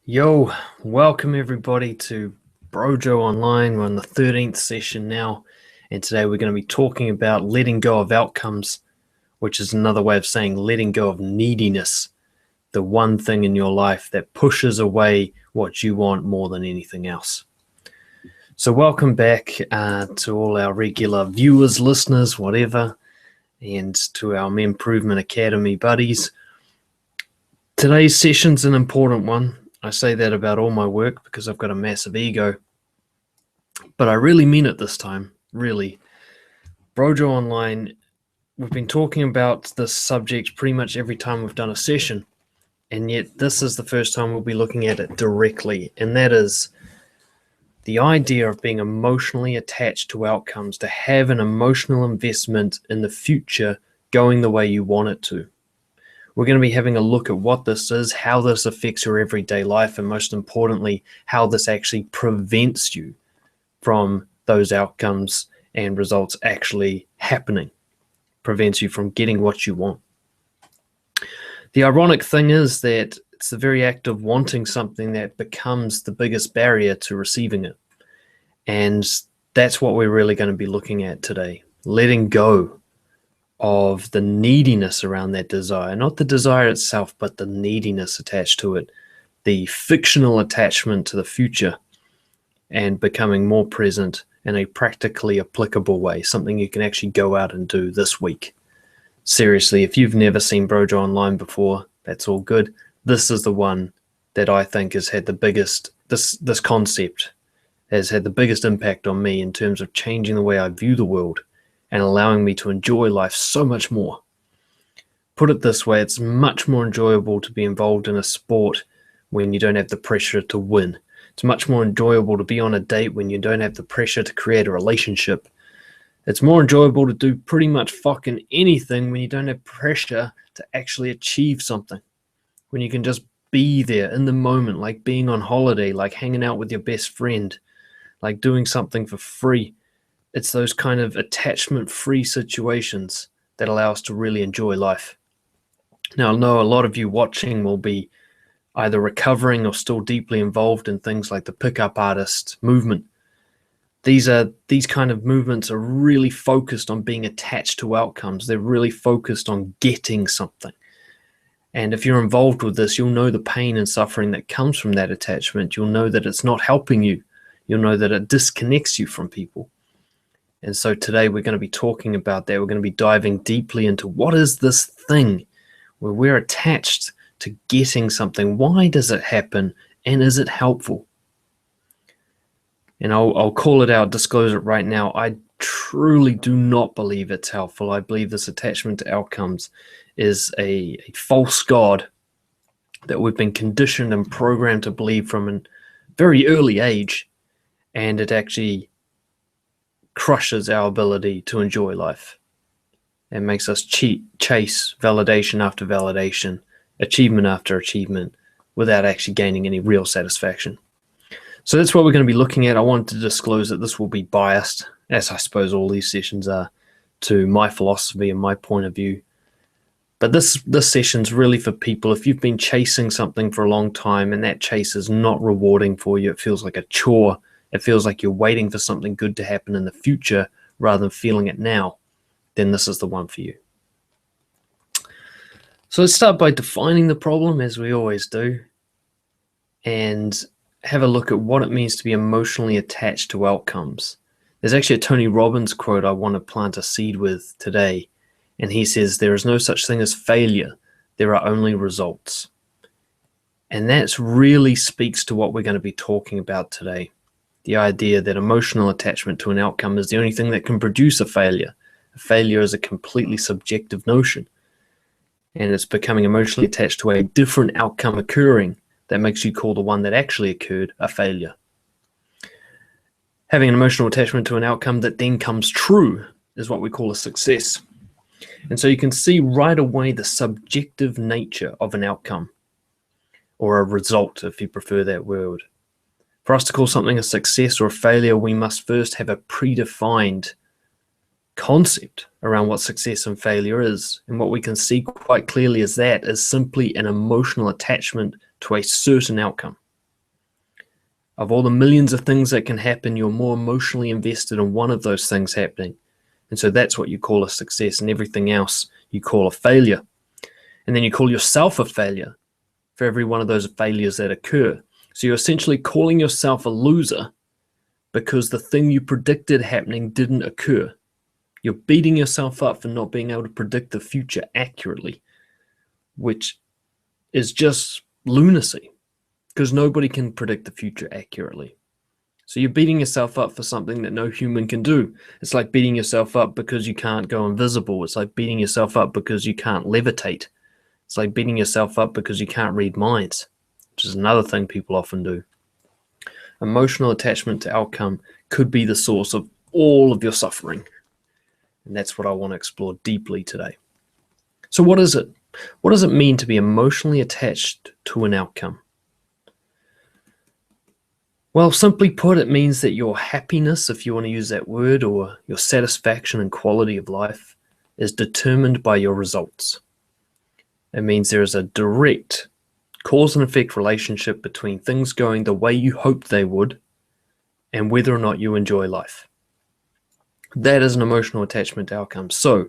Yo, welcome everybody to Brojo Online. We're on the 13th session now, and today we're going to be talking about letting go of outcomes, which is another way of saying letting go of neediness, the one thing in your life that pushes away what you want more than anything else. So welcome back to all our regular viewers, listeners, whatever, and to our Improvement Academy buddies. Today's session's an important one. I say that about all my work because I've got a massive ego, but I really mean it this time, really. Brojo Online, we've been talking about this subject pretty much every time we've done a session, and yet this is the first time we'll be looking at it directly, and that is the idea of being emotionally attached to outcomes, to have an emotional investment in the future going the way you want it to. We're going to be having a look at what this is, how this affects your everyday life, and most importantly, how this actually prevents you from those outcomes and results actually happening, prevents you from getting what you want. The ironic thing is that it's the very act of wanting something that becomes the biggest barrier to receiving it. And that's what we're really going to be looking at today, letting go of the neediness around that desire, not the desire itself, but the neediness attached to it, the fictional attachment to the future, and becoming more present in a practically applicable way, something you can actually go out and do this week. Seriously, if you've never seen Brojo Online before, that's all good. This is the one that I think has had the biggest, this concept has had the biggest impact on me in terms of changing the way I view the world and allowing me to enjoy life so much more. Put it this way, it's much more enjoyable to be involved in a sport when you don't have the pressure to win. It's much more enjoyable to be on a date when you don't have the pressure to create a relationship. It's more enjoyable to do pretty much fucking anything when you don't have pressure to actually achieve something. When you can just be there in the moment, like being on holiday, like hanging out with your best friend, like doing something for free. It's those kind of attachment-free situations that allow us to really enjoy life. Now, I know a lot of you watching will be either recovering or still deeply involved in things like the pickup artist movement. These kind of movements are really focused on being attached to outcomes. They're really focused on getting something. And if you're involved with this, you'll know the pain and suffering that comes from that attachment. You'll know that it's not helping you. You'll know that it disconnects you from people. And so today we're going to be talking about that. We're going to be diving deeply into what is this thing where we're attached to getting something. Why does it happen? And is it helpful? And I'll call it out, disclose it right now. I truly do not believe it's helpful. I believe this attachment to outcomes is a false god that we've been conditioned and programmed to believe from a very early age. And it actually crushes our ability to enjoy life. It makes us chase validation after validation, achievement after achievement, without actually gaining any real satisfaction. So that's what we're going to be looking at. I wanted to disclose that this will be biased, as I suppose all these sessions are, to my philosophy and my point of view. But this session's really for people. If you've been chasing something for a long time and that chase is not rewarding for you, it feels like a chore. It feels like you're waiting for something good to happen in the future rather than feeling it now, then this is the one for you. So let's start by defining the problem, as we always do, and have a look at what it means to be emotionally attached to outcomes. There's actually a Tony Robbins quote I want to plant a seed with today, and he says, "There is no such thing as failure. There are only results." And that really speaks to what we're going to be talking about today. The idea that emotional attachment to an outcome is the only thing that can produce a failure. A failure is a completely subjective notion. And it's becoming emotionally attached to a different outcome occurring that makes you call the one that actually occurred a failure. Having an emotional attachment to an outcome that then comes true is what we call a success. And so you can see right away the subjective nature of an outcome, or a result, if you prefer that word. For us to call something a success or a failure, we must first have a predefined concept around what success and failure is. And what we can see quite clearly is that is simply an emotional attachment to a certain outcome. Of all the millions of things that can happen, you're more emotionally invested in one of those things happening. And so that's what you call a success, and everything else you call a failure. And then you call yourself a failure for every one of those failures that occur. So you're essentially calling yourself a loser because the thing you predicted happening didn't occur. You're beating yourself up for not being able to predict the future accurately, which is just lunacy, because nobody can predict the future accurately. So you're beating yourself up for something that no human can do. It's like beating yourself up because you can't go invisible. It's like beating yourself up because you can't levitate. It's like beating yourself up because you can't read minds, which is another thing people often do. Emotional attachment to outcome could be the source of all of your suffering. And that's what I want to explore deeply today. So what is it? What does it mean to be emotionally attached to an outcome? Well, simply put, it means that your happiness, if you want to use that word, or your satisfaction and quality of life is determined by your results. It means there is a direct cause and effect relationship between things going the way you hoped they would and whether or not you enjoy life. That is an emotional attachment to outcomes. So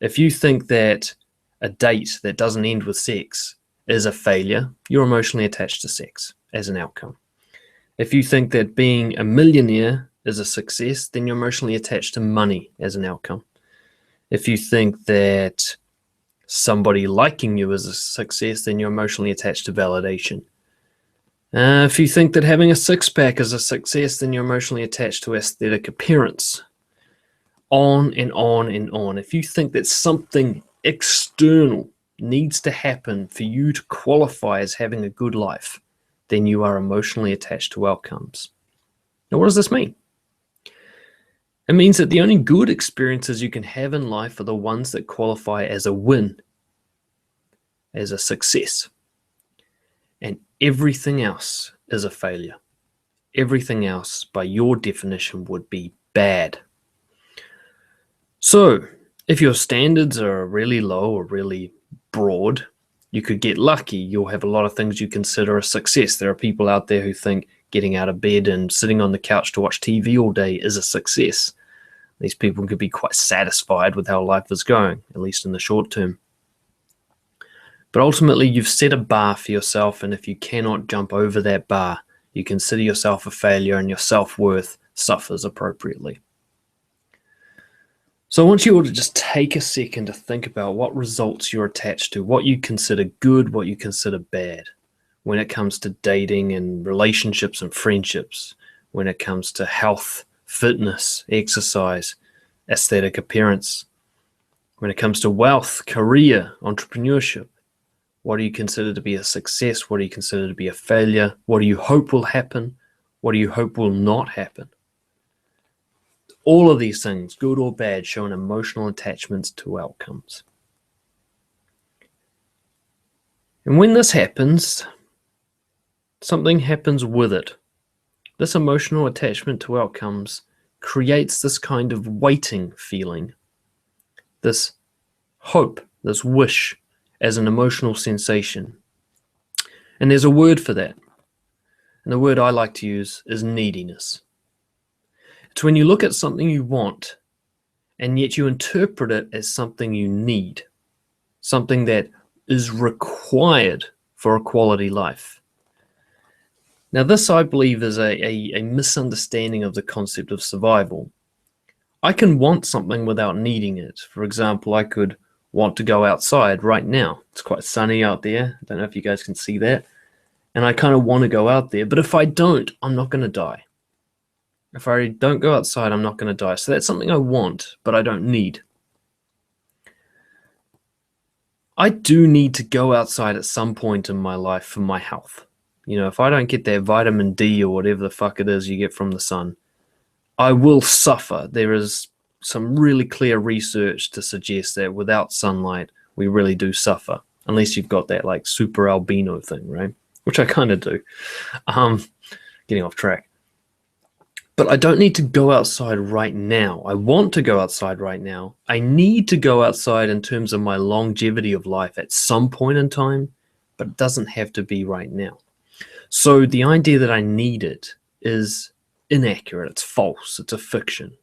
if you think that a date that doesn't end with sex is a failure, you're emotionally attached to sex as an outcome. If you think that being a millionaire is a success, then you're emotionally attached to money as an outcome. If you think that somebody liking you is a success, then you're emotionally attached to validation. If you think that having a six-pack is a success, then you're emotionally attached to aesthetic appearance. On and on and on. If you think that something external needs to happen for you to qualify as having a good life, then you are emotionally attached to outcomes. Now, what does this mean? It means that the only good experiences you can have in life are the ones that qualify as a win, as a success. And everything else is a failure. Everything else, by your definition, would be bad. So, if your standards are really low or really broad, you could get lucky. You'll have a lot of things you consider a success. There are people out there who think getting out of bed and sitting on the couch to watch TV all day is a success. These people could be quite satisfied with how life is going, at least in the short term. But ultimately, you've set a bar for yourself, and if you cannot jump over that bar, you consider yourself a failure and your self-worth suffers appropriately. So I want you all to just take a second to think about what results you're attached to, what you consider good, what you consider bad, when it comes to dating and relationships and friendships, when it comes to health, fitness, exercise, aesthetic appearance, when it comes to wealth, career, entrepreneurship. What do you consider to be a success? What do you consider to be a failure? What do you hope will happen? What do you hope will not happen? All of these things, good or bad, show an emotional attachment to outcomes. And when this happens, something happens with it. This emotional attachment to outcomes creates this kind of waiting feeling, this hope, this wish as an emotional sensation. And there's a word for that. And the word I like to use is neediness. It's when you look at something you want, and yet you interpret it as something you need, something that is required for a quality life. Now, this, I believe, is a misunderstanding of the concept of survival. I can want something without needing it. For example, I could want to go outside right now. It's quite sunny out there. I don't know if you guys can see that. And I kind of want to go out there. But if I don't, I'm not going to die. If I don't go outside, I'm not going to die. So that's something I want, but I don't need. I do need to go outside at some point in my life for my health. You know, if I don't get that vitamin D or whatever the fuck it is you get from the sun, I will suffer. There is some really clear research to suggest that without sunlight, we really do suffer. Unless you've got that like super albino thing, right? Which I kind of do. Getting off track. But I don't need to go outside right now. I want to go outside right now. I need to go outside in terms of my longevity of life at some point in time, but it doesn't have to be right now. So the idea that I need it is inaccurate. It's false. It's a fiction.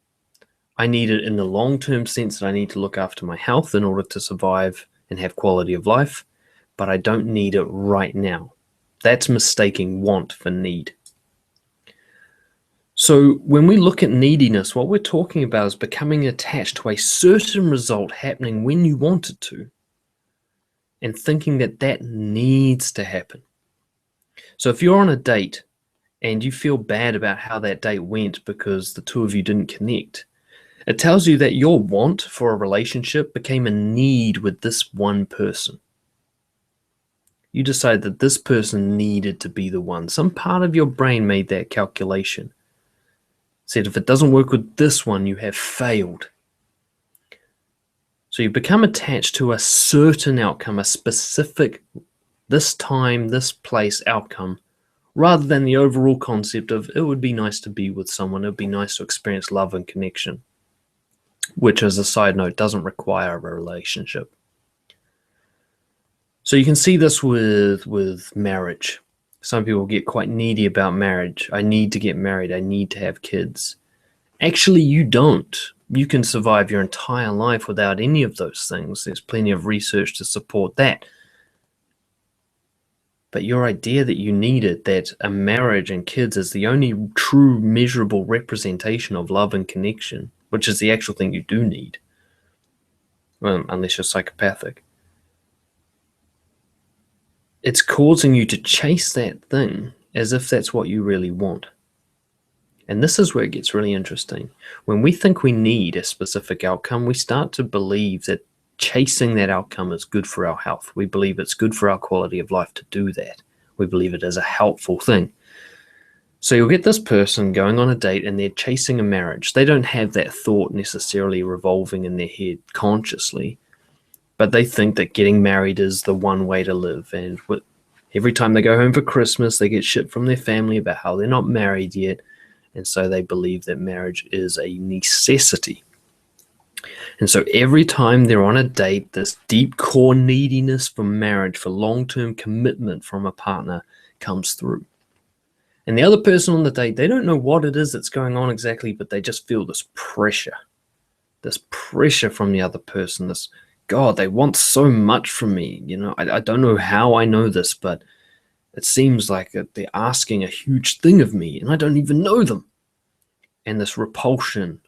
I need it in the long-term sense that I need to look after my health in order to survive and have quality of life, but I don't need it right now. That's mistaking want for need. So when we look at neediness, what we're talking about is becoming attached to a certain result happening when you want it to, and thinking that that needs to happen. So if you're on a date and you feel bad about how that date went because the two of you didn't connect, it tells you that your want for a relationship became a need with this one person. You decided that this person needed to be the one. Some part of your brain made that calculation. Said if it doesn't work with this one, you have failed. So you become attached to a certain outcome, a specific, this time, this place outcome, rather than the overall concept of it would be nice to be with someone, it would be nice to experience love and connection, which, as a side note, doesn't require a relationship. So you can see this with marriage. Some people get quite needy about marriage. I need to get married. I need to have kids. Actually, you don't. You can survive your entire life without any of those things. There's plenty of research to support that. But your idea that you need it, that a marriage and kids is the only true measurable representation of love and connection, which is the actual thing you do need, well, unless you're psychopathic, it's causing you to chase that thing as if that's what you really want. And this is where it gets really interesting. When we think we need a specific outcome, we start to believe that chasing that outcome is good for our health. We believe it's good for our quality of life to do that. We believe it is a helpful thing. So you'll get this person going on a date and they're chasing a marriage. They don't have that thought necessarily revolving in their head consciously, but they think that getting married is the one way to live. And every time they go home for Christmas, they get shit from their family about how they're not married yet. And so they believe that marriage is a necessity. And so every time they're on a date, this deep core neediness for marriage, for long-term commitment from a partner comes through. And the other person on the date, they don't know what it is that's going on exactly, but they just feel this pressure from the other person, this, God, they want so much from me. You know, I don't know how I know this, but it seems like they're asking a huge thing of me and I don't even know them. And this repulsion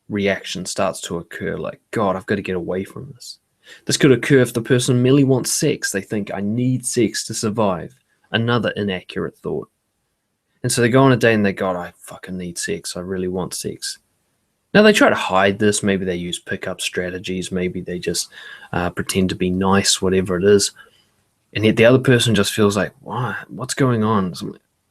reaction starts to occur, like, God, I've got to get away from this. This could occur if the person merely wants sex. They think, I need sex to survive. Another inaccurate thought. And so they go on a date and they go, I fucking need sex. I really want sex. Now they try to hide this. Maybe they use pickup strategies. Maybe they just pretend to be nice, whatever it is. And yet the other person just feels like, what's going on?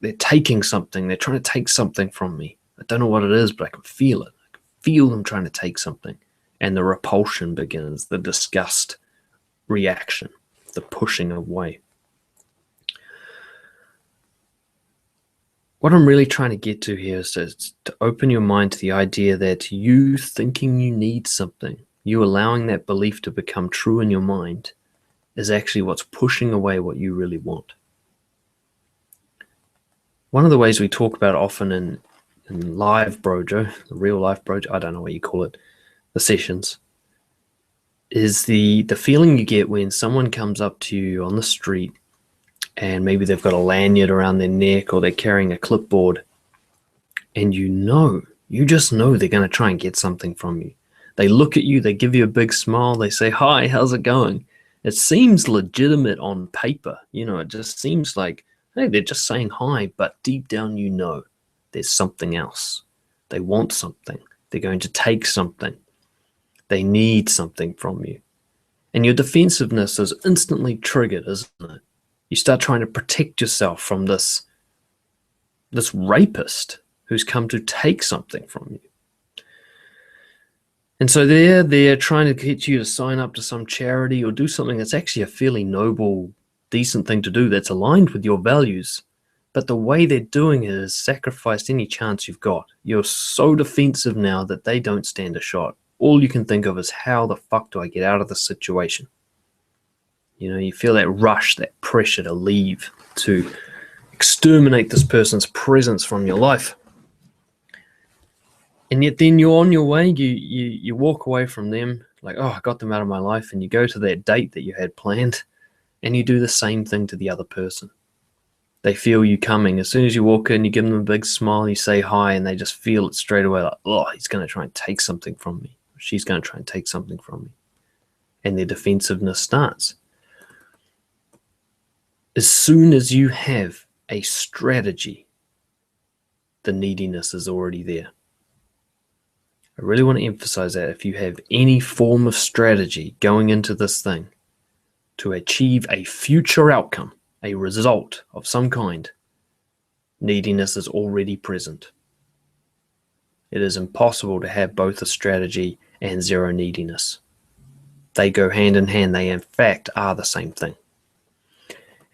They're taking something. They're trying to take something from me. I don't know what it is, but I can feel it. I can feel them trying to take something. And the repulsion begins, the disgust reaction, the pushing away. What I'm really trying to get to here is to open your mind to the idea that you thinking you need something, you allowing that belief to become true in your mind, is actually what's pushing away what you really want. One of the ways we talk about often in live brojo, the real life brojo, I don't know what you call it, the sessions, is the feeling you get when someone comes up to you on the street and maybe they've got a lanyard around their neck or they're carrying a clipboard, and you just know they're going to try and get something from you. They look at you, they give you a big smile, they say, hi, how's it going? It seems legitimate on paper. It just seems like, hey, they're just saying hi, but deep down there's something else. They want something. They're going to take something. They need something from you. And your defensiveness is instantly triggered, isn't it? You start trying to protect yourself from this rapist who's come to take something from you. And so they're trying to get you to sign up to some charity or do something that's actually a fairly noble, decent thing to do that's aligned with your values. But the way they're doing it is sacrificed any chance you've got. You're so defensive now that they don't stand a shot. All you can think of is, how the fuck do I get out of this situation? You feel that rush, that pressure to leave, to exterminate this person's presence from your life. And yet then you're on your way, you walk away from them like, oh, I got them out of my life, and you go to that date that you had planned, and you do the same thing to the other person. They feel you coming. As soon as you walk in, you give them a big smile, you say hi, and they just feel it straight away, like, oh, he's going to try and take something from me. She's going to try and take something from me. And their defensiveness starts. As soon as you have a strategy, the neediness is already there. I really want to emphasize that. If you have any form of strategy going into this thing to achieve a future outcome, a result of some kind, neediness is already present. It is impossible to have both a strategy and zero neediness. They go hand in hand. They in fact are the same thing.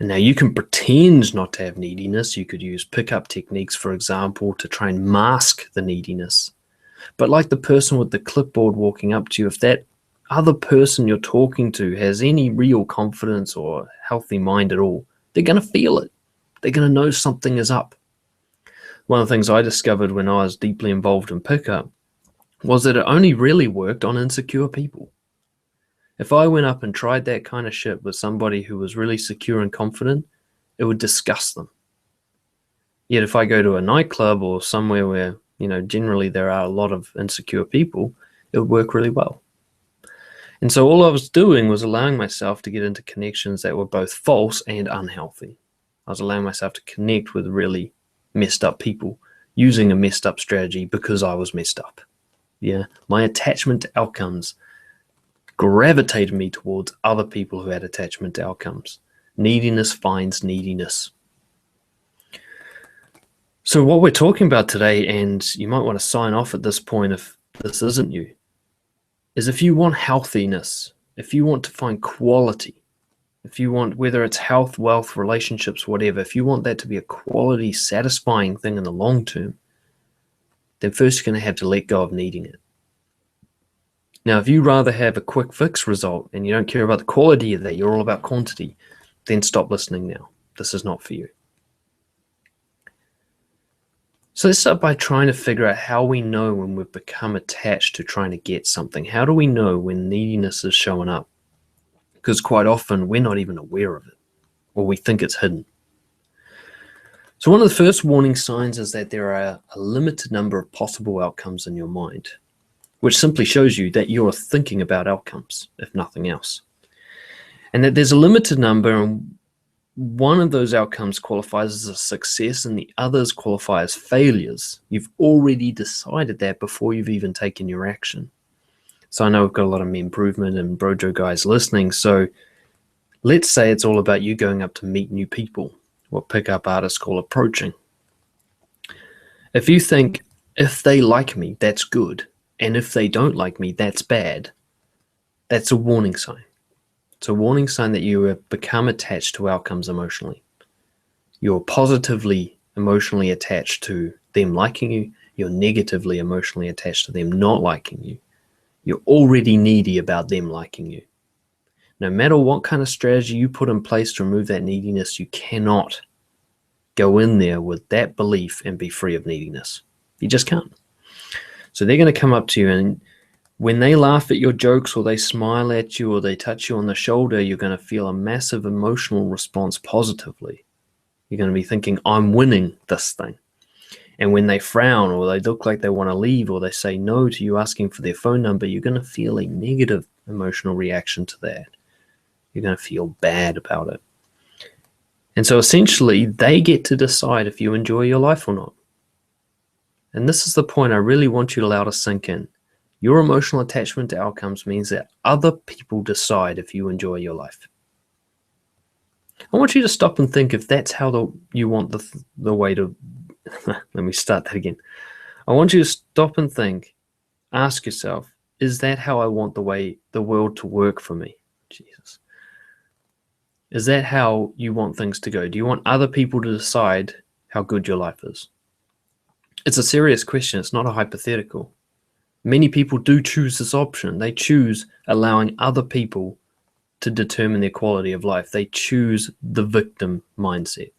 And now you can pretend not to have neediness. You could use pickup techniques, for example, to try and mask the neediness. But like the person with the clipboard walking up to you, if that other person you're talking to has any real confidence or healthy mind at all, they're going to feel it. They're going to know something is up. One of the things I discovered when I was deeply involved in pickup was that it only really worked on insecure people. If I went up and tried that kind of shit with somebody who was really secure and confident, it would disgust them. Yet if I go to a nightclub or somewhere where, generally there are a lot of insecure people, it would work really well. And so all I was doing was allowing myself to get into connections that were both false and unhealthy. I was allowing myself to connect with really messed up people using a messed up strategy because I was messed up. Yeah, my attachment to outcomes gravitated me towards other people who had attachment to outcomes. Neediness finds neediness. So what we're talking about today, and you might want to sign off at this point if this isn't you, is if you want healthiness, if you want to find quality, if you want, whether it's health, wealth, relationships, whatever, if you want that to be a quality, satisfying thing in the long term, then first you're going to have to let go of needing it. Now, if you rather have a quick fix result and you don't care about the quality of that, you're all about quantity, then stop listening now. This is not for you. So let's start by trying to figure out how we know when we've become attached to trying to get something. How do we know when neediness is showing up? Because quite often we're not even aware of it, or we think it's hidden. So one of the first warning signs is that there are a limited number of possible outcomes in your mind, which simply shows you that you're thinking about outcomes, if nothing else. And that there's a limited number, and one of those outcomes qualifies as a success and the others qualify as failures. You've already decided that before you've even taken your action. So I know we've got a lot of improvement and Brojo guys listening. So let's say it's all about you going up to meet new people, what pickup artists call approaching. If you think, if they like me, that's good, and if they don't like me, that's bad, that's a warning sign. It's a warning sign that you have become attached to outcomes emotionally. You're positively emotionally attached to them liking you. You're negatively emotionally attached to them not liking you. You're already needy about them liking you. No matter what kind of strategy you put in place to remove that neediness, you cannot go in there with that belief and be free of neediness. You just can't. So they're going to come up to you, and when they laugh at your jokes or they smile at you or they touch you on the shoulder, you're going to feel a massive emotional response positively. You're going to be thinking, I'm winning this thing. And when they frown or they look like they want to leave or they say no to you asking for their phone number, you're going to feel a negative emotional reaction to that. You're going to feel bad about it. And so essentially, they get to decide if you enjoy your life or not. And this is the point I really want you to allow to sink in. Your emotional attachment to outcomes means that other people decide if you enjoy your life. I want you to stop and think if that's how you want the way to... Let me start that again. I want you to stop and think, ask yourself, is that how I want the world to work for me? Jesus. Is that how you want things to go? Do you want other people to decide how good your life is? It's a serious question. It's not a hypothetical. Many people do choose this option. They choose allowing other people to determine their quality of life. They choose the victim mindset.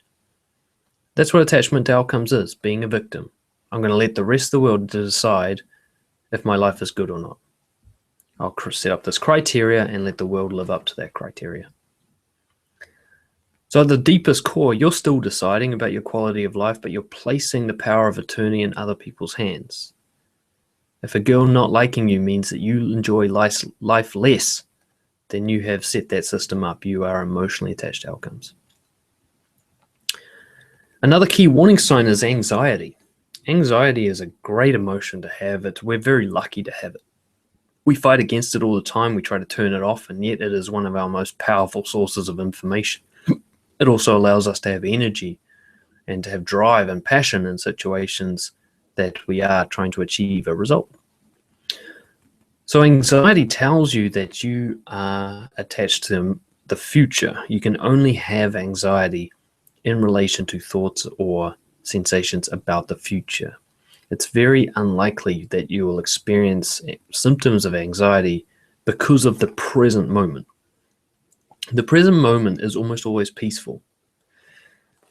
That's what attachment to outcomes is, being a victim. I'm going to let the rest of the world decide if my life is good or not. I'll set up this criteria and let the world live up to that criteria. So at the deepest core, you're still deciding about your quality of life, but you're placing the power of attorney in other people's hands. If a girl not liking you means that you enjoy life less, then you have set that system up. You are emotionally attached to outcomes. Another key warning sign is anxiety. Anxiety is a great emotion to have. We're very lucky to have it. We fight against it all the time. We try to turn it off, and yet it is one of our most powerful sources of information. It also allows us to have energy and to have drive and passion in situations that we are trying to achieve a result. So anxiety tells you that you are attached to the future. You can only have anxiety in relation to thoughts or sensations about the future. It's very unlikely that you will experience symptoms of anxiety because of the present moment. The present moment is almost always peaceful.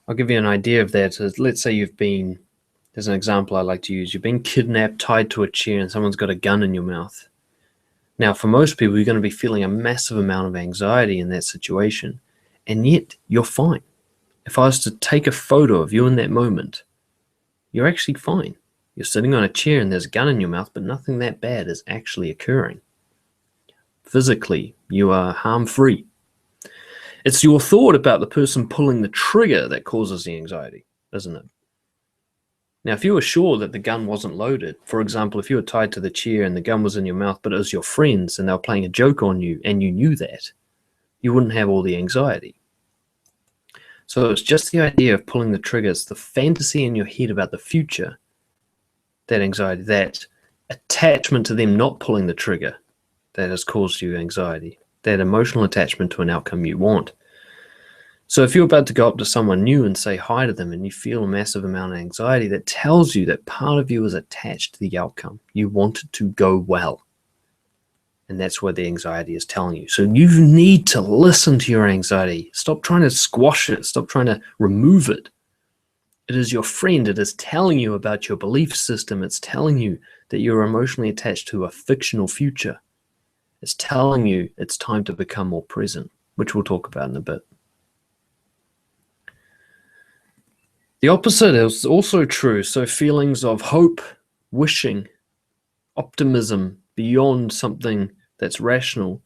I'll give you an idea of that. Let's say there's an example I like to use. You've been kidnapped, tied to a chair, and someone's got a gun in your mouth. Now, for most people, you're going to be feeling a massive amount of anxiety in that situation, and yet you're fine. If I was to take a photo of you in that moment, you're actually fine. You're sitting on a chair and there's a gun in your mouth, but nothing that bad is actually occurring. Physically, you are harm-free. It's your thought about the person pulling the trigger that causes the anxiety, isn't it? Now, if you were sure that the gun wasn't loaded, for example, if you were tied to the chair and the gun was in your mouth, but it was your friends and they were playing a joke on you and you knew that, you wouldn't have all the anxiety. So it's just the idea of pulling the trigger. It's the fantasy in your head about the future, that anxiety, that attachment to them not pulling the trigger that has caused you anxiety, that emotional attachment to an outcome you want. So if you're about to go up to someone new and say hi to them and you feel a massive amount of anxiety, that tells you that part of you is attached to the outcome. You want it to go well. And that's what the anxiety is telling you. So you need to listen to your anxiety. Stop trying to squash it. Stop trying to remove it. It is your friend. It is telling you about your belief system. It's telling you that you're emotionally attached to a fictional future. It's telling you it's time to become more present, which we'll talk about in a bit. The opposite is also true. So feelings of hope, wishing, optimism beyond something that's rational.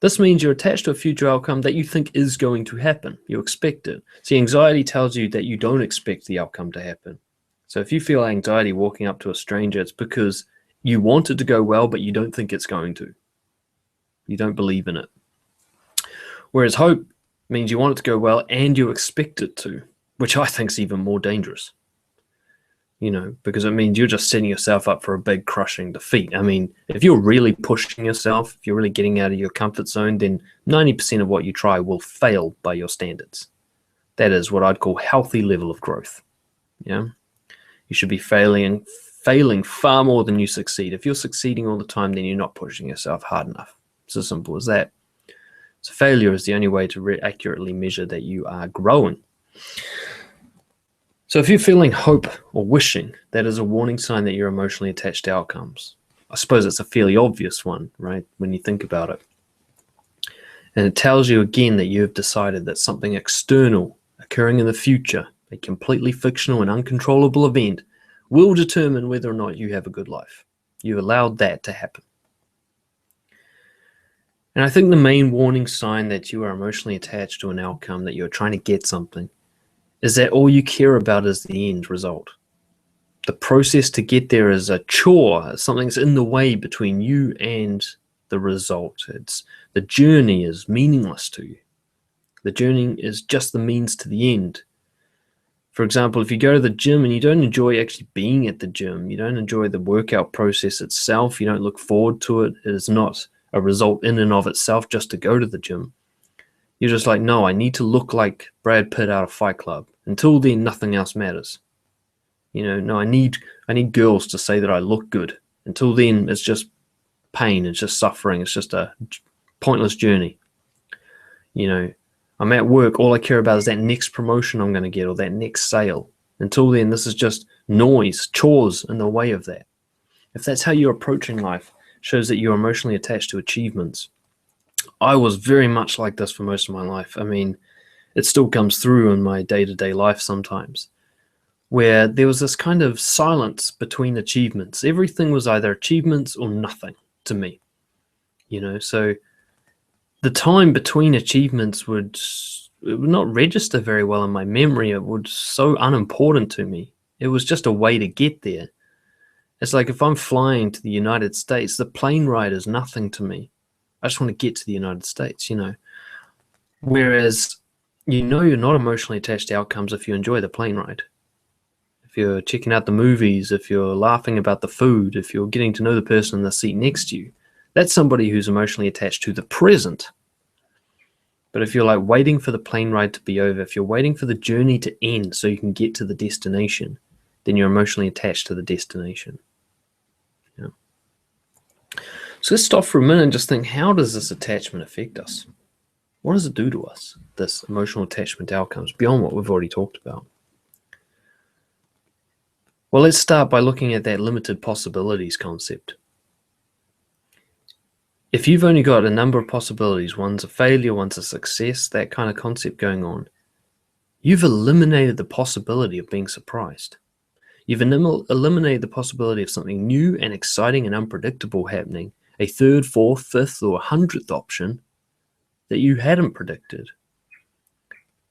This means you're attached to a future outcome that you think is going to happen. You expect it. See, anxiety tells you that you don't expect the outcome to happen. So if you feel anxiety walking up to a stranger, it's because you want it to go well, but you don't think it's going to. You don't believe in it. Whereas hope means you want it to go well and you expect it to, which I think is even more dangerous. Because it means you're just setting yourself up for a big crushing defeat. I mean, if you're really pushing yourself, if you're really getting out of your comfort zone, then 90% of what you try will fail by your standards. That is what I'd call healthy level of growth. Yeah, you should be failing far more than you succeed. If you're succeeding all the time, then you're not pushing yourself hard enough. It's as simple as that. So failure is the only way to accurately measure that you are growing. So if you're feeling hope or wishing, that is a warning sign that you're emotionally attached to outcomes. I suppose it's a fairly obvious one, right, when you think about it. And it tells you again that you have decided that something external occurring in the future, a completely fictional and uncontrollable event, will determine whether or not you have a good life. You allowed that to happen. And I think the main warning sign that you are emotionally attached to an outcome, that you're trying to get something, is that all you care about is the end result. The process to get there is a chore. Something's in the way between you and the result. The journey is meaningless to you. The journey is just the means to the end. For example, if you go to the gym and you don't enjoy actually being at the gym, you don't enjoy the workout process itself, you don't look forward to it, it is not a result in and of itself just to go to the gym. You're just like, no, I need to look like Brad Pitt out of Fight Club. Until then, nothing else matters. No, I need girls to say that I look good. Until then, it's just pain. It's just suffering. It's just a pointless journey. I'm at work, all I care about is that next promotion I'm going to get or that next sale. Until then, this is just noise, chores in the way of that. If that's how you're approaching life, it shows that you're emotionally attached to achievements. I was very much like this for most of my life. I mean, it still comes through in my day-to-day life sometimes, where there was this kind of silence between achievements. Everything was either achievements or nothing to me, so the time between achievements it would not register very well in my memory. It was so unimportant to me. It was just a way to get there. It's like if I'm flying to the United States, the plane ride is nothing to me. I just want to get to the United States, Whereas, you're not emotionally attached to outcomes if you enjoy the plane ride. If you're checking out the movies, if you're laughing about the food, if you're getting to know the person in the seat next to you, that's somebody who's emotionally attached to the present. But if you're like waiting for the plane ride to be over, if you're waiting for the journey to end so you can get to the destination, then you're emotionally attached to the destination. So let's stop for a minute and just think, how does this attachment affect us? What does it do to us, this emotional attachment to outcomes, beyond what we've already talked about? Well, let's start by looking at that limited possibilities concept. If you've only got a number of possibilities, one's a failure, one's a success, that kind of concept going on, you've eliminated the possibility of being surprised. You've eliminated the possibility of something new and exciting and unpredictable happening, a third, fourth, fifth, or 100th option that you hadn't predicted.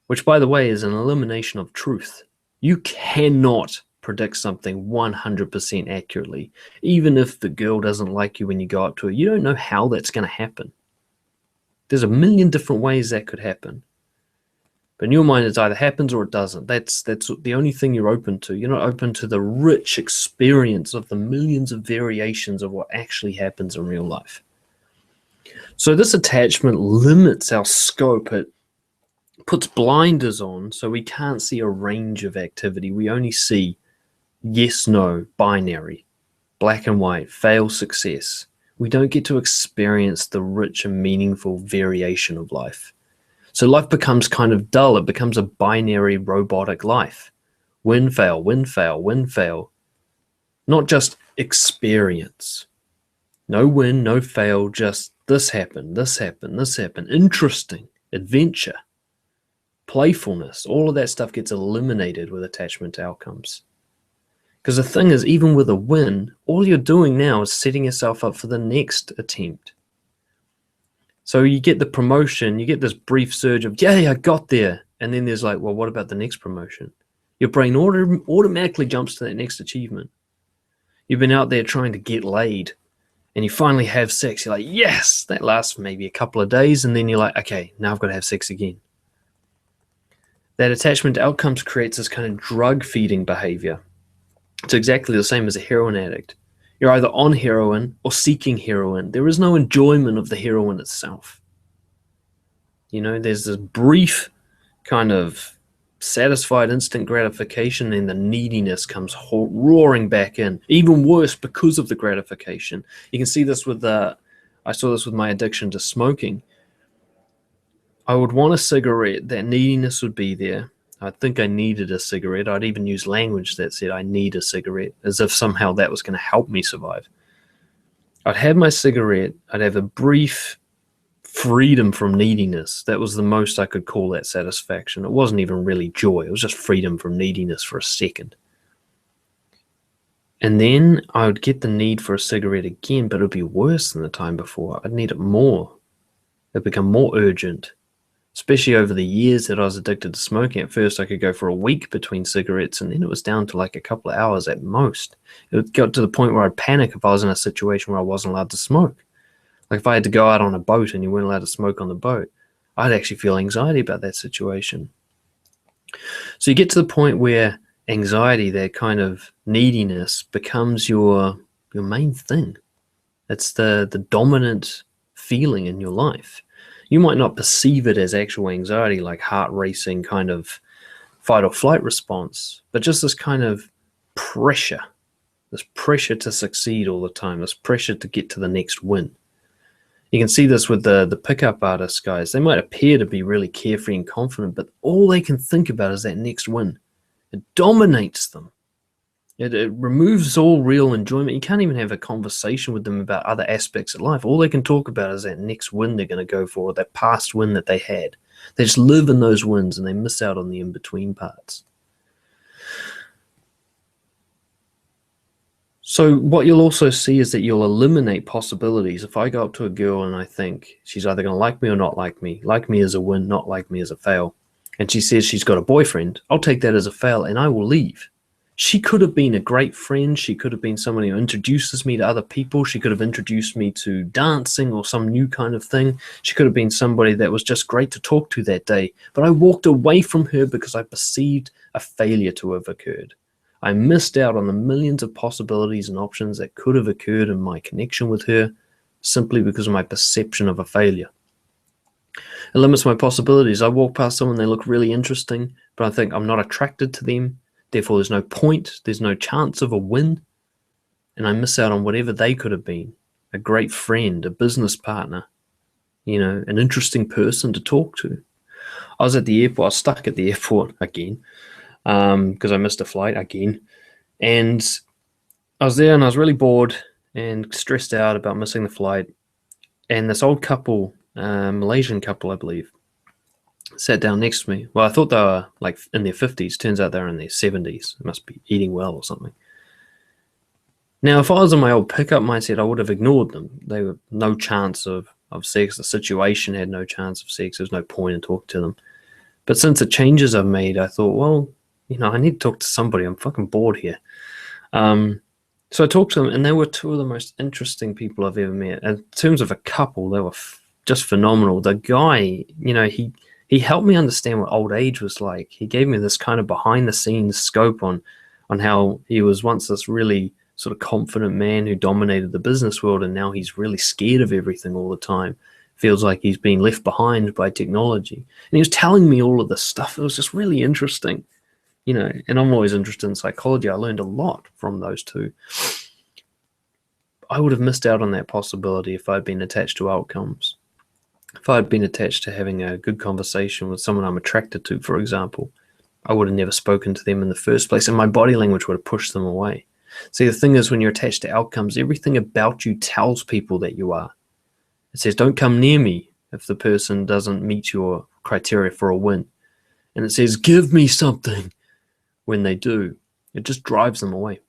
Which, by the way, is an elimination of truth. You cannot predict something 100% accurately. Even if the girl doesn't like you when you go up to her, you don't know how that's going to happen. There's a million different ways that could happen. But in your mind, it either happens or it doesn't. That's the only thing you're open to. You're not open to the rich experience of the millions of variations of what actually happens in real life. So this attachment limits our scope. It puts blinders on so we can't see a range of activity. We only see yes, no, binary, black and white, fail, success. We don't get to experience the rich and meaningful variation of life. So life becomes kind of dull. It becomes a binary robotic life. Win, fail, win, fail, win, fail. Not just experience. No win, no fail, just this happened, this happened, this happened. Interesting, adventure, playfulness. All of that stuff gets eliminated with attachment to outcomes. Because the thing is, even with a win, all you're doing now is setting yourself up for the next attempt. So you get the promotion, you get this brief surge of, yay, I got there. And then there's like, well, what about the next promotion? Your brain automatically jumps to that next achievement. You've been out there trying to get laid and you finally have sex. You're like, yes, that lasts maybe a couple of days. And then you're like, okay, now I've got to have sex again. That attachment to outcomes creates this kind of drug feeding behavior. It's exactly the same as a heroin addict. You're either on heroin or seeking heroin. There is no enjoyment of the heroin itself. There's this brief kind of satisfied instant gratification, and the neediness comes roaring back in. Even worse because of the gratification. You can see this I saw this with my addiction to smoking. I would want a cigarette, that neediness would be there. I think I needed a cigarette. I'd even use language that said I need a cigarette, as if somehow that was going to help me survive. I'd have my cigarette. I'd have a brief freedom from neediness. That was the most I could call that satisfaction. It wasn't even really joy. It was just freedom from neediness for a second. And then I would get the need for a cigarette again, but it would be worse than the time before. I'd need it more. It'd become more urgent. Especially over the years that I was addicted to smoking. At first, I could go for a week between cigarettes, and then it was down to like a couple of hours at most. It got to the point where I'd panic if I was in a situation where I wasn't allowed to smoke. Like if I had to go out on a boat and you weren't allowed to smoke on the boat, I'd actually feel anxiety about that situation. So you get to the point where anxiety, that kind of neediness, becomes your main thing. It's the dominant feeling in your life. You might not perceive it as actual anxiety, like heart racing kind of fight or flight response, but just this kind of pressure, this pressure to succeed all the time, this pressure to get to the next win. You can see this with the pickup artist guys. They might appear to be really carefree and confident, but all they can think about is that next win. It dominates them. It removes all real enjoyment. You can't even have a conversation with them about other aspects of life. All they can talk about is that next win they're going to go for, or that past win that they had. They just live in those wins and they miss out on the in-between parts. So what you'll also see is that you'll eliminate possibilities. If I go up to a girl and I think she's either going to like me or not like me as a win, not like me as a fail, and she says she's got a boyfriend, I'll take that as a fail and I will leave. She could have been a great friend. She could have been someone who introduces me to other people. She could have introduced me to dancing or some new kind of thing. She could have been somebody that was just great to talk to that day. But I walked away from her because I perceived a failure to have occurred. I missed out on the millions of possibilities and options that could have occurred in my connection with her simply because of my perception of a failure. It limits my possibilities. I walk past someone, they look really interesting, but I think I'm not attracted to them. Therefore, there's no point, there's no chance of a win, and I miss out on whatever they could have been. A great friend, a business partner, an interesting person to talk to. I was at the airport, I was stuck at the airport again, because I missed a flight again, and I was there and I was really bored and stressed out about missing the flight, and this old couple, Malaysian couple, I believe, sat down next to me. Well, I thought they were like in their 50s. Turns out they're in their 70s. They must be eating well or something. Now, if I was in my old pickup mindset, I would have ignored them. They were no chance of sex. The situation had no chance of sex. There's no point in talking to them. But since the changes I've made, I thought, well, I need to talk to somebody. I'm fucking bored here. So I talked to them, and they were two of the most interesting people I've ever met. In terms of a couple, they were just phenomenal. The guy, he helped me understand what old age was like. He gave me this kind of behind-the-scenes scope on how he was once this really sort of confident man who dominated the business world, and now he's really scared of everything all the time. Feels like he's being left behind by technology. And he was telling me all of this stuff. It was just really interesting, and I'm always interested in psychology. I learned a lot from those two. I would have missed out on that possibility if I'd been attached to outcomes. If I had been attached to having a good conversation with someone I'm attracted to, for example, I would have never spoken to them in the first place, and my body language would have pushed them away. See, the thing is, when you're attached to outcomes, everything about you tells people that you are. It says, don't come near me if the person doesn't meet your criteria for a win. And it says, give me something when they do. It just drives them away.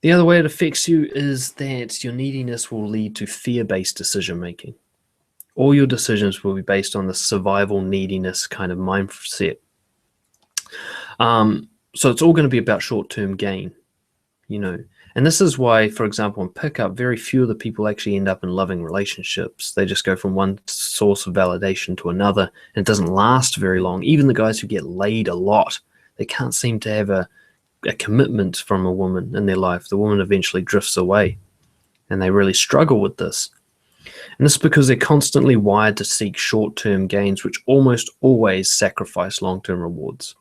The other way it affects you is that your neediness will lead to fear-based decision-making. All your decisions will be based on the survival neediness kind of mindset. So it's all going to be about short-term gain, And this is why, for example, in pickup, very few of the people actually end up in loving relationships. They just go from one source of validation to another, and it doesn't last very long. Even the guys who get laid a lot, they can't seem to have a commitment from a woman in their life. The woman eventually drifts away, and they really struggle with this. And this is because they're constantly wired to seek short-term gains, which almost always sacrifice long-term rewards.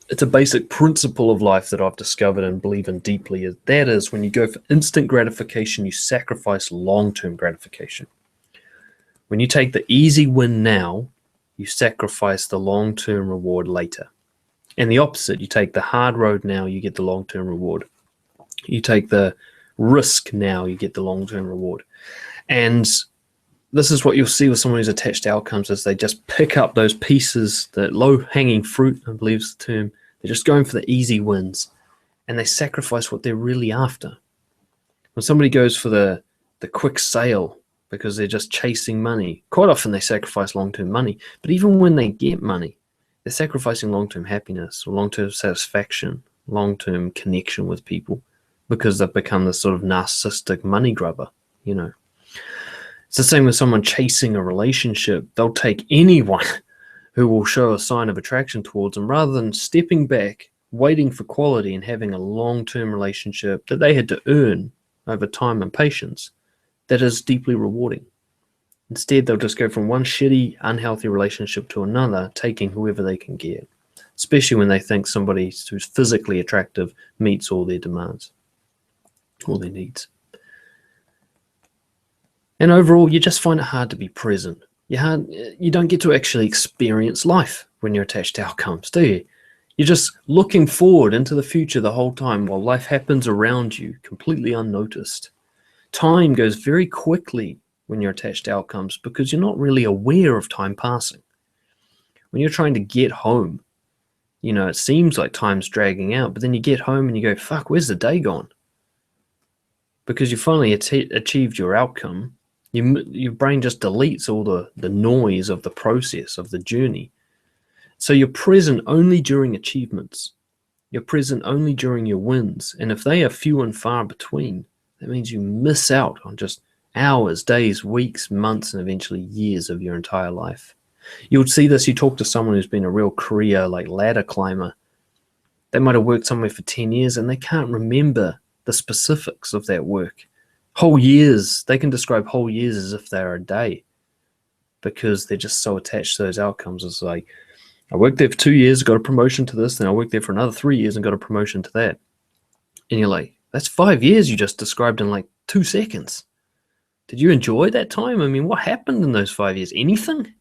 It's a basic principle of life that I've discovered and believe in deeply. That is, when you go for instant gratification, you sacrifice long-term gratification. When you take the easy win now, you sacrifice the long-term reward later. And the opposite, you take the hard road now, you get the long-term reward. You take the risk now, you get the long-term reward. And this is what you'll see with someone who's attached to outcomes, is they just pick up those pieces, the low-hanging fruit, I believe is the term. They're just going for the easy wins, and they sacrifice what they're really after. When somebody goes for the quick sale because they're just chasing money, quite often they sacrifice long-term money. But even when they get money, they're sacrificing long-term happiness or long-term satisfaction, long-term connection with people, because they've become this sort of narcissistic money grubber, It's the same with someone chasing a relationship. They'll take anyone who will show a sign of attraction towards them, rather than stepping back, waiting for quality and having a long-term relationship that they had to earn over time and patience that is deeply rewarding. Instead, they'll just go from one shitty, unhealthy relationship to another, taking whoever they can get, especially when they think somebody who's physically attractive meets all their demands. all their needs. And overall, you just find it hard to be present. You don't get to actually experience life when you're attached to outcomes, do you? You're just looking forward into the future the whole time while life happens around you, completely unnoticed. Time goes very quickly when you're attached to outcomes because you're not really aware of time passing. When you're trying to get home, it seems like time's dragging out, but then you get home and you go, fuck, where's the day gone? Because you finally achieved your outcome. Your brain just deletes all the noise of the process, of the journey. So you're present only during achievements. You're present only during your wins. And if they are few and far between, that means you miss out on just hours, days, weeks, months, and eventually years of your entire life. You would see this, you talk to someone who's been a real career, like ladder climber. They might have worked somewhere for 10 years and they can't remember the specifics of that work. Whole years, they can describe whole years as if they're a day because they're just so attached to those outcomes. It's like, I worked there for 2 years, got a promotion to this, then I worked there for another 3 years and got a promotion to that. And you're like, that's 5 years you just described in like 2 seconds. Did you enjoy that time? I mean, what happened in those 5 years? Anything?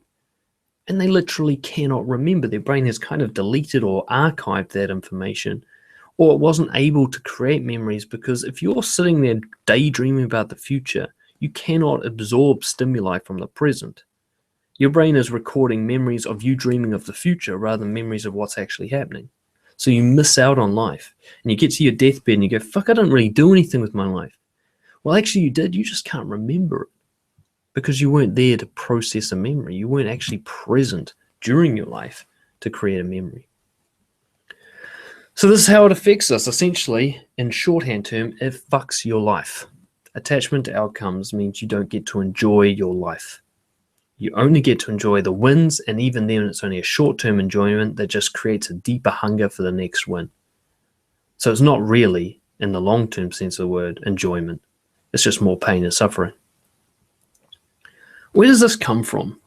And they literally cannot remember. Their brain has kind of deleted or archived that information, or it wasn't able to create memories, because if you're sitting there daydreaming about the future, you cannot absorb stimuli from the present. Your brain is recording memories of you dreaming of the future rather than memories of what's actually happening. So you miss out on life, and you get to your deathbed and you go, fuck, I didn't really do anything with my life. Well, actually you did, you just can't remember it because you weren't there to process a memory. You weren't actually present during your life to create a memory. So this is how it affects us. Essentially, in shorthand term, it fucks your life. Attachment to outcomes means you don't get to enjoy your life. You only get to enjoy the wins, and even then it's only a short-term enjoyment that just creates a deeper hunger for the next win. So it's not really, in the long-term sense of the word, enjoyment. It's just more pain and suffering. Where does this come from?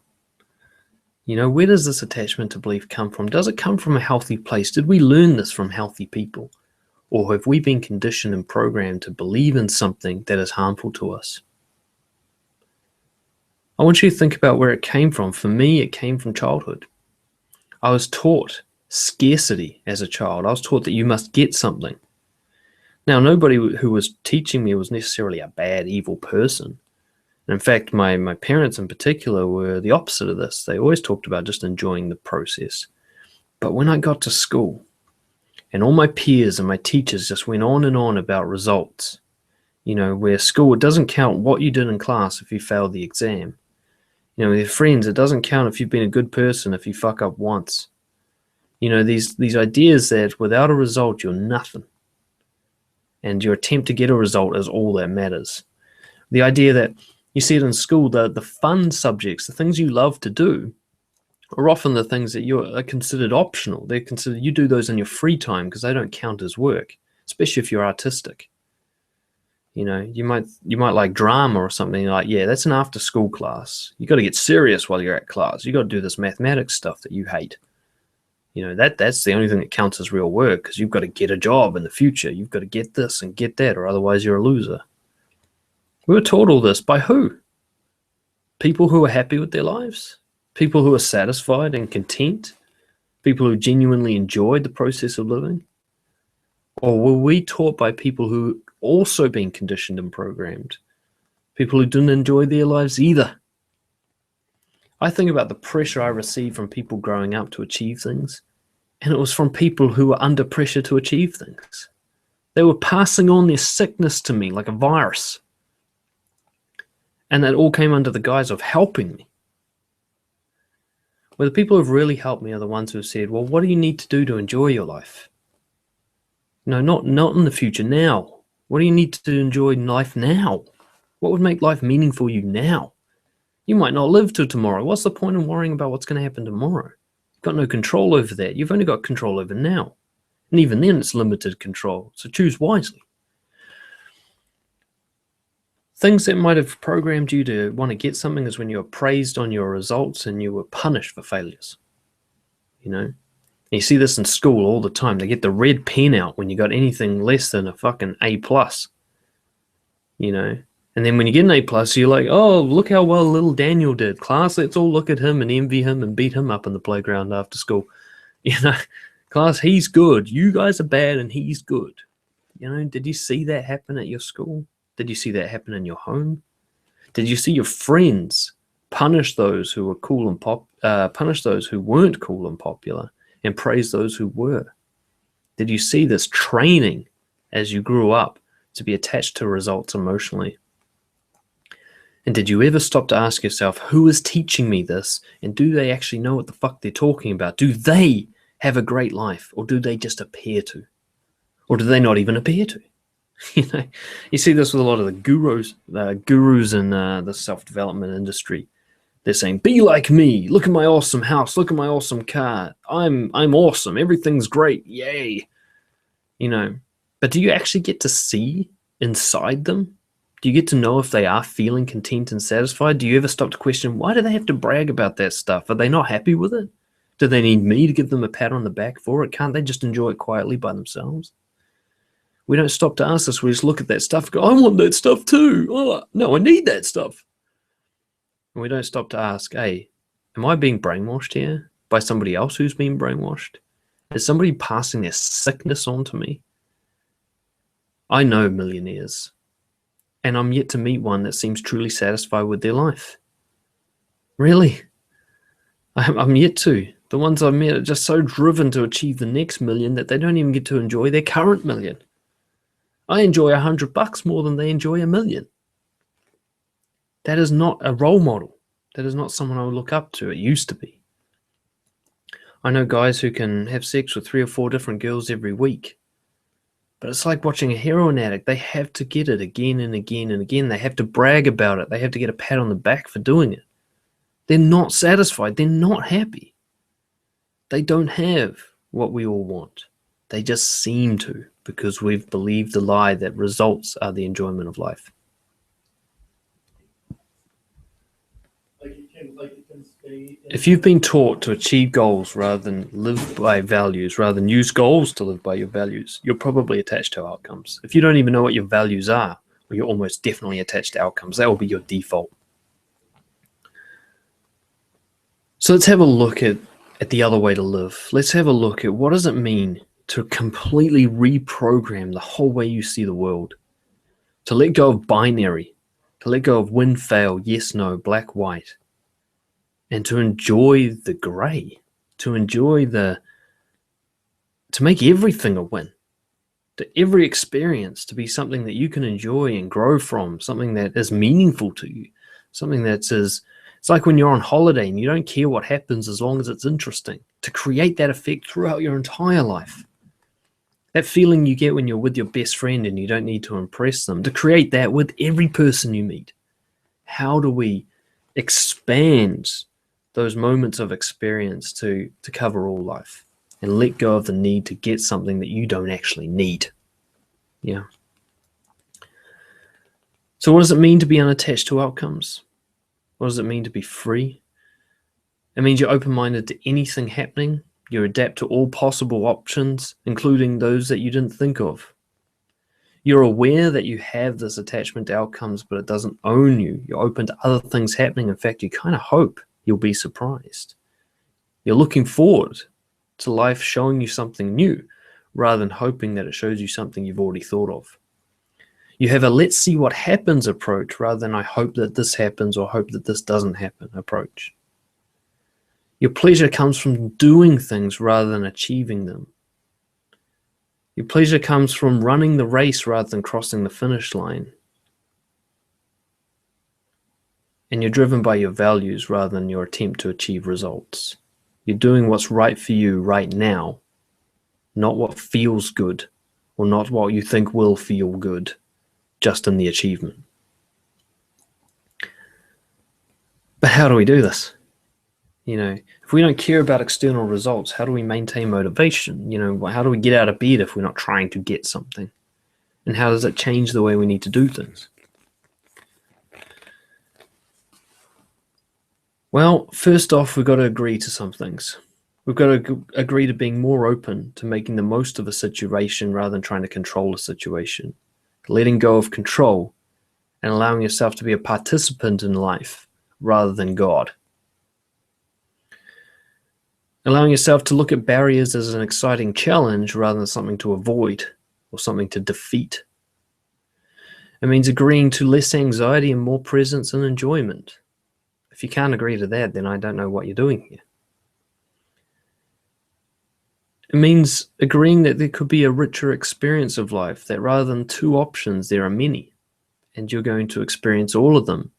Where does this attachment to belief come from? Does it come from a healthy place? Did we learn this from healthy people? Or have we been conditioned and programmed to believe in something that is harmful to us? I want you to think about where it came from. For me, it came from childhood. I was taught scarcity as a child. I was taught that you must get something. Now, nobody who was teaching me was necessarily a bad, evil person. In fact, my parents in particular were the opposite of this. They always talked about just enjoying the process. But when I got to school, and all my peers and my teachers just went on and on about results, where school, it doesn't count what you did in class if you failed the exam. With your friends, it doesn't count if you've been a good person if you fuck up once. These ideas that without a result, you're nothing. And your attempt to get a result is all that matters. The idea that you see it in school, the fun subjects, the things you love to do, are often the things that are considered optional. They're considered, you do those in your free time because they don't count as work, especially if you're artistic. You might like drama or something. You're like, yeah, that's an after school class. You got to get serious while you're at class. You got to do this mathematics stuff that you hate. That's the only thing that counts as real work, because you've got to get a job in the future. You've got to get this and get that, or otherwise you're a loser. We were taught all this by who? People who are happy with their lives? People who are satisfied and content? People who genuinely enjoyed the process of living? Or were we taught by people who also been conditioned and programmed? People who didn't enjoy their lives either? I think about the pressure I received from people growing up to achieve things, and it was from people who were under pressure to achieve things. They were passing on their sickness to me like a virus. And that all came under the guise of helping me. Well, the people who've really helped me are the ones who have said, well, what do you need to do to enjoy your life? No, not in the future, now. What do you need to enjoy life now? What would make life meaningful for you now? You might not live till tomorrow. What's the point in worrying about what's going to happen tomorrow? You've got no control over that. You've only got control over now. And even then, it's limited control. So choose wisely. Things that might have programmed you to want to get something is when you were praised on your results and you were punished for failures. And you see this in school all the time. They get the red pen out when you got anything less than a fucking A+. And then when you get an A plus, you're like, oh, look how well little Daniel did. Class, let's all look at him and envy him and beat him up in the playground after school. Class, he's good. You guys are bad and he's good. Did you see that happen at your school? Did you see that happen in your home? Did you see your friends punish those who were cool and punish those who weren't cool and popular, and praise those who were? Did you see this training as you grew up to be attached to results emotionally? And did you ever stop to ask yourself, who is teaching me this? And do they actually know what the fuck they're talking about? Do they have a great life? Or do they just appear to? Or do they not even appear to? You see this with a lot of the gurus in the self-development industry. They're saying, be like me. Look at my awesome house. Look at my awesome car. I'm awesome. Everything's great. Yay. But do you actually get to see inside them? Do you get to know if they are feeling content and satisfied? Do you ever stop to question, why do they have to brag about that stuff? Are they not happy with it? Do they need me to give them a pat on the back for it? Can't they just enjoy it quietly by themselves? We don't stop to ask this. We just look at that stuff and go, I want that stuff too. Oh, no, I need that stuff. And we don't stop to ask, hey, am I being brainwashed here by somebody else who's being brainwashed? Is somebody passing their sickness on to me? I know millionaires, and I'm yet to meet one that seems truly satisfied with their life. Really? I'm yet to. The ones I've met are just so driven to achieve the next million that they don't even get to enjoy their current million. I enjoy $100 more than they enjoy $1 million. That is not a role model. That is not someone I would look up to. It used to be. I know guys who can have sex with 3 or 4 different girls every week. But it's like watching a heroin addict. They have to get it again and again and again. They have to brag about it. They have to get a pat on the back for doing it. They're not satisfied. They're not happy. They don't have what we all want. They just seem to, because we've believed the lie that results are the enjoyment of life. If you've been taught to achieve goals rather than live by values, rather than use goals to live by your values, you're probably attached to outcomes. If you don't even know what your values are, well, you're almost definitely attached to outcomes. That will be your default. So let's have a look at the other way to live. Let's have a look at what does it mean to completely reprogram the whole way you see the world, to let go of binary, to let go of win, fail, yes, no, black, white, and to enjoy the gray, to make everything a win, to every experience to be something that you can enjoy and grow from, something that is meaningful to you, something it's like when you're on holiday and you don't care what happens as long as it's interesting, to create that effect throughout your entire life. That feeling you get when you're with your best friend and you don't need to impress them, to create that with every person you meet. How do we expand those moments of experience to cover all life and let go of the need to get something that you don't actually need? Yeah. So what does it mean to be unattached to outcomes? What does it mean to be free? It means you're open-minded to anything happening. You adapt to all possible options, including those that you didn't think of. You're aware that you have this attachment to outcomes, but it doesn't own you. You're open to other things happening. In fact, you kind of hope you'll be surprised. You're looking forward to life showing you something new, rather than hoping that it shows you something you've already thought of. You have a let's see what happens approach, rather than I hope that this happens or hope that this doesn't happen approach. Your pleasure comes from doing things rather than achieving them. Your pleasure comes from running the race rather than crossing the finish line. And you're driven by your values rather than your attempt to achieve results. You're doing what's right for you right now, not what feels good, or not what you think will feel good, just in the achievement. But how do we do this? If we don't care about external results, how do we maintain motivation? How do we get out of bed if we're not trying to get something? And how does it change the way we need to do things? Well, first off, we've got to agree to some things. We've got to agree to being more open to making the most of a situation rather than trying to control a situation. Letting go of control and allowing yourself to be a participant in life rather than God. Allowing yourself to look at barriers as an exciting challenge rather than something to avoid or something to defeat. It means agreeing to less anxiety and more presence and enjoyment. If you can't agree to that, then I don't know what you're doing here. It means agreeing that there could be a richer experience of life, that rather than two options, there are many, and you're going to experience all of them.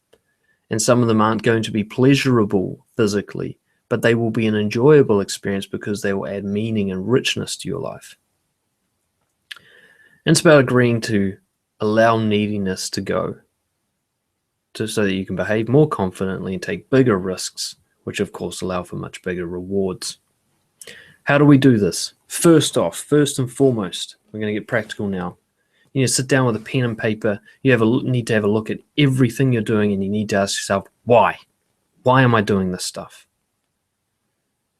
And some of them aren't going to be pleasurable physically, but they will be an enjoyable experience because they will add meaning and richness to your life. And it's about agreeing to allow neediness to go, so that you can behave more confidently and take bigger risks, which of course allow for much bigger rewards. How do we do this? First and foremost, we're going to get practical now. You need to sit down with a pen and paper. You need to have a look at everything you're doing, and you need to ask yourself, why? Why am I doing this stuff?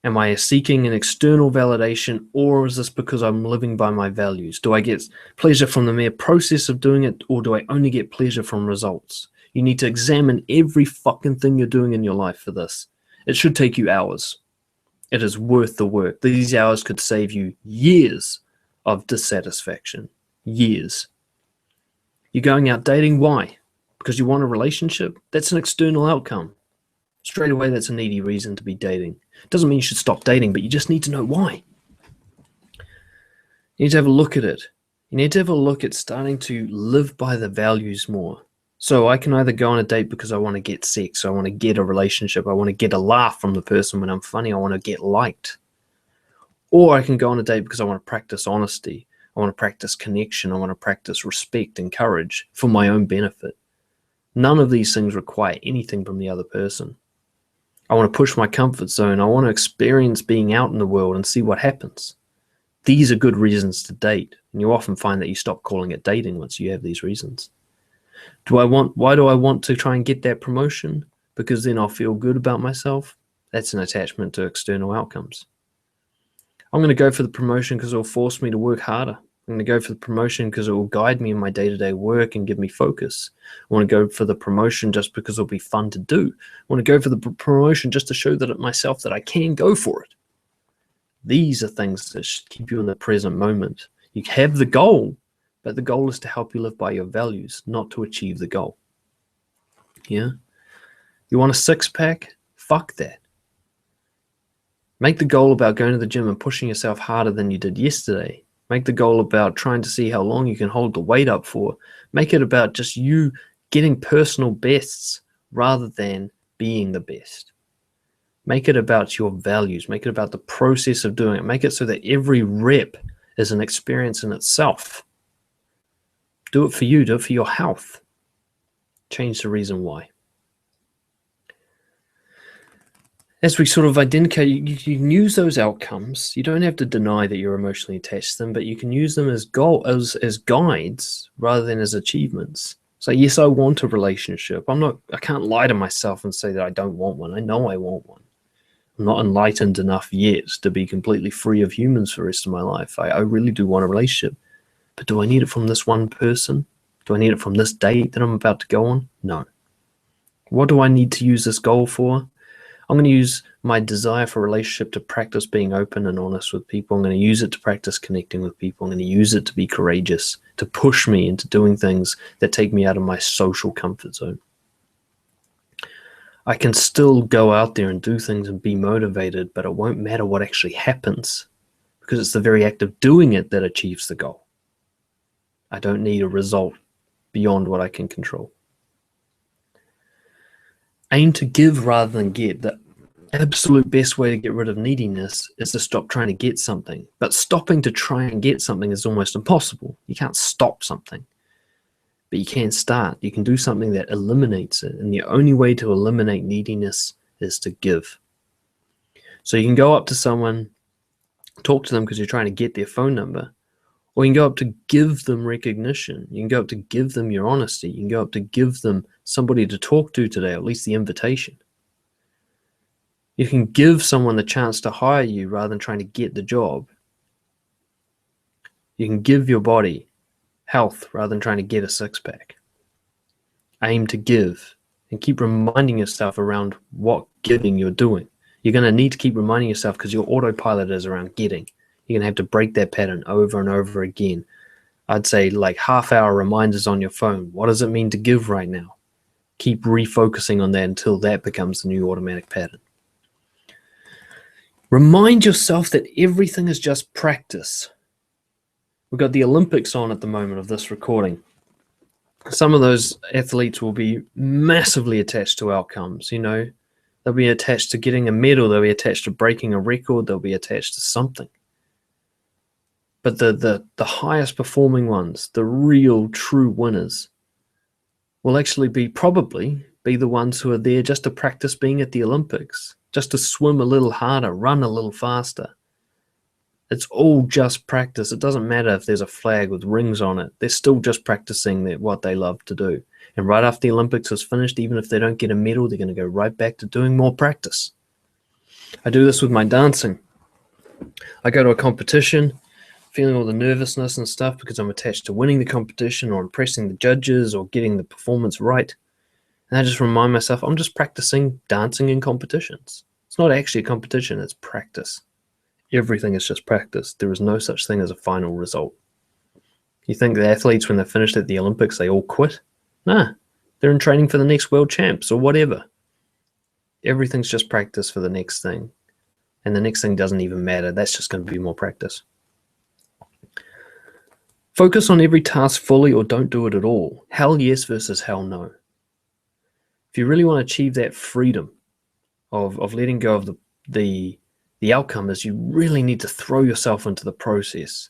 Am I seeking an external validation, or is this because I'm living by my values? Do I get pleasure from the mere process of doing it, or do I only get pleasure from results? You need to examine every fucking thing you're doing in your life for this. It should take you hours. It is worth the work. These hours could save you years of dissatisfaction. Years. You're going out dating, why? Because you want a relationship? That's an external outcome. Straight away, that's a needy reason to be dating. Doesn't mean you should stop dating, but you just need to know why. You need to have a look at it. You need to have a look at starting to live by the values more. So I can either go on a date because I want to get sex, I want to get a relationship, I want to get a laugh from the person when I'm funny, I want to get liked. Or I can go on a date because I want to practice honesty, I want to practice connection, I want to practice respect and courage for my own benefit. None of these things require anything from the other person. I want to push my comfort zone. I want to experience being out in the world and see what happens. These are good reasons to date. And you often find that you stop calling it dating once you have these reasons. Why do I want to try and get that promotion? Because then I'll feel good about myself. That's an attachment to external outcomes. I'm going to go for the promotion because it will force me to work harder. I'm going to go for the promotion because it will guide me in my day-to-day work and give me focus. I want to go for the promotion just because it'll be fun to do. I want to go for the promotion just to show that myself that I can go for it. These are things that should keep you in the present moment. You have the goal, but the goal is to help you live by your values, not to achieve the goal. Yeah? You want a six-pack? Fuck that. Make the goal about going to the gym and pushing yourself harder than you did yesterday. Make the goal about trying to see how long you can hold the weight up for. Make it about just you getting personal bests rather than being the best. Make it about your values. Make it about the process of doing it. Make it so that every rep is an experience in itself. Do it for you. Do it for your health. Change the reason why. As we sort of identify, you can use those outcomes. You don't have to deny that you're emotionally attached to them, but you can use them as guides rather than as achievements. So yes, I want a relationship. I can't lie to myself and say that I don't want one. I know I want one. I'm not enlightened enough yet to be completely free of humans for the rest of my life. I really do want a relationship. But do I need it from this one person? Do I need it from this date that I'm about to go on? No. What do I need to use this goal for? I'm going to use my desire for a relationship to practice being open and honest with people. I'm going to use it to practice connecting with people. I'm going to use it to be courageous, to push me into doing things that take me out of my social comfort zone. I can still go out there and do things and be motivated, but it won't matter what actually happens because it's the very act of doing it that achieves the goal. I don't need a result beyond what I can control. Aim to give rather than get. The absolute best way to get rid of neediness is to stop trying to get something. But stopping to try and get something is almost impossible. You can't stop something. But you can start. You can do something that eliminates it. And the only way to eliminate neediness is to give. So you can go up to someone, talk to them because you're trying to get their phone number. Or you can go up to give them recognition. You can go up to give them your honesty. You can go up to give them somebody to talk to today, or at least the invitation. You can give someone the chance to hire you rather than trying to get the job. You can give your body health rather than trying to get a six-pack. aim to give, and keep reminding yourself around what giving you're doing. You're going to need to keep reminding yourself because your autopilot is around getting. You're going to have to break that pattern over and over again. I'd say like half-hour reminders on your phone. What does it mean to give right now? Keep refocusing on that until that becomes the new automatic pattern. Remind yourself that everything is just practice. We've got the Olympics on at the moment of this recording. Some of those athletes will be massively attached to outcomes, you know. They'll be attached to getting a medal. They'll be attached to breaking a record. They'll be attached to something. But the highest performing ones, the real true winners, will actually probably be the ones who are there just to practice being at the Olympics, just to swim a little harder, run a little faster. It's all just practice. It doesn't matter if there's a flag with rings on it. They're still just practicing what they love to do. And right after the Olympics is finished, even if they don't get a medal, they're going to go right back to doing more practice. I do this with my dancing. I go to a competition, feeling all the nervousness and stuff because I'm attached to winning the competition or impressing the judges or getting the performance right. And I just remind myself, I'm just practicing dancing in competitions. It's not actually a competition, it's practice. Everything is just practice. There is no such thing as a final result. You think the athletes, when they're finished at the Olympics, they all quit? Nah, they're in training for the next world champs or whatever. Everything's just practice for the next thing. And the next thing doesn't even matter. That's just going to be more practice. Focus on every task fully or don't do it at all. Hell yes versus hell no. If you really want to achieve that freedom of letting go of the outcome, is you really need to throw yourself into the process.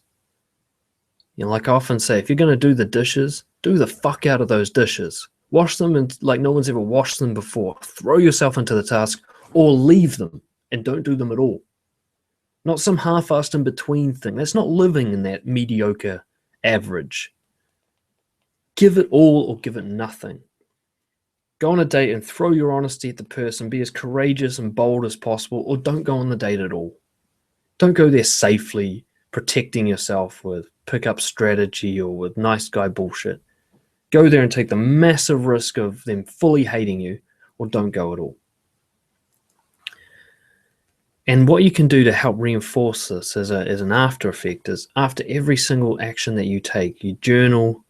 You know, like I often say, if you're going to do the dishes, do the fuck out of those dishes. Wash them and like no one's ever washed them before. Throw yourself into the task or leave them and don't do them at all. Not some half-assed in between thing. That's not living in that mediocre average. Give it all or give it nothing. Go on a date and throw your honesty at the person. Be as courageous and bold as possible, or don't go on the date at all. Don't go there safely, protecting yourself with pickup strategy or with nice guy bullshit. Go there and take the massive risk of them fully hating you, or don't go at all. And what you can do to help reinforce this as an after effect is after every single action that you take, you journal,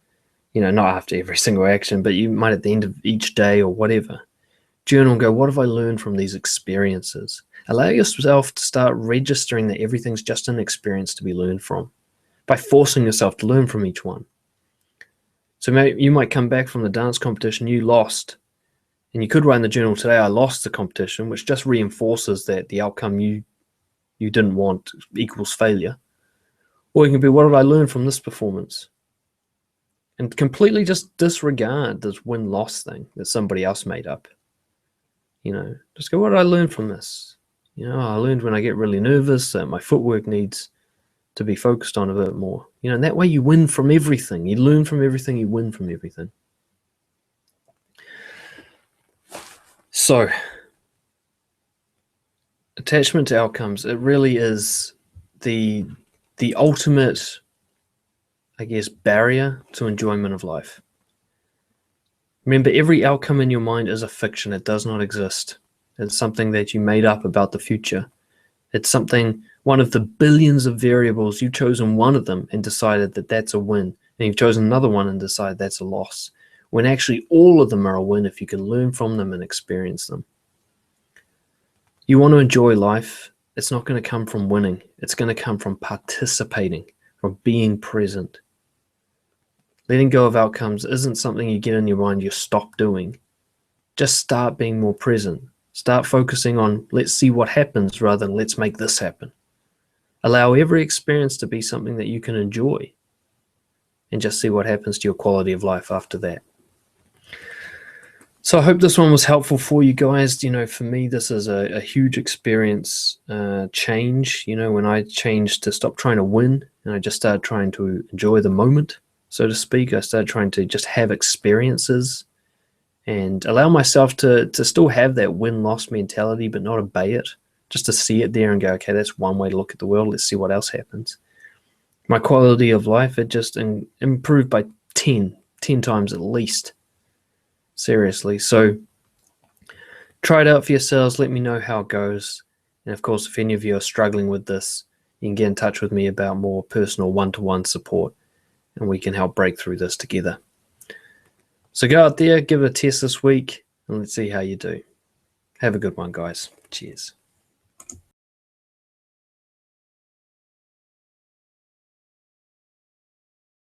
you know, not after every single action, but you might at the end of each day or whatever, journal and go, what have I learned from these experiences? Allow yourself to start registering that everything's just an experience to be learned from by forcing yourself to learn from each one. So you might come back from the dance competition, you lost, and you could write in the journal today, I lost the competition, which just reinforces that the outcome you didn't want equals failure. Or you can be, what did I learn from this performance? And completely just disregard this win-loss thing that somebody else made up. You know, just go, what did I learn from this? You know, I learned when I get really nervous that my footwork needs to be focused on a bit more. You know, and that way you win from everything. You learn from everything, you win from everything. So, attachment to outcomes, it really is the ultimate, I guess, barrier to enjoyment of life. Remember, every outcome in your mind is a fiction. It does not exist. It's something that you made up about the future. It's something, one of the billions of variables, you've chosen one of them and decided that that's a win. And you've chosen another one and decided that's a loss. When actually all of them are a win if you can learn from them and experience them. You want to enjoy life, it's not going to come from winning. It's going to come from participating, from being present. Letting go of outcomes isn't something you get in your mind, you stop doing. Just start being more present. Start focusing on, let's see what happens rather than let's make this happen. Allow every experience to be something that you can enjoy and just see what happens to your quality of life after that. So I hope this one was helpful for you guys. You know, for me, this is a huge experience change. You know, when I changed to stop trying to win and I just started trying to enjoy the moment, so to speak. I started trying to just have experiences and allow myself to still have that win-loss mentality, but not obey it, just to see it there and go, okay, that's one way to look at the world. Let's see what else happens. My quality of life, it just improved by 10 times at least. Seriously. So try it out for yourselves. Let me know how it goes. And of course, if any of you are struggling with this, you can get in touch with me about more personal one-to-one support, and we can help break through this together. So go out there, give it a test this week, and let's see how you do. Have a good one, guys. Cheers.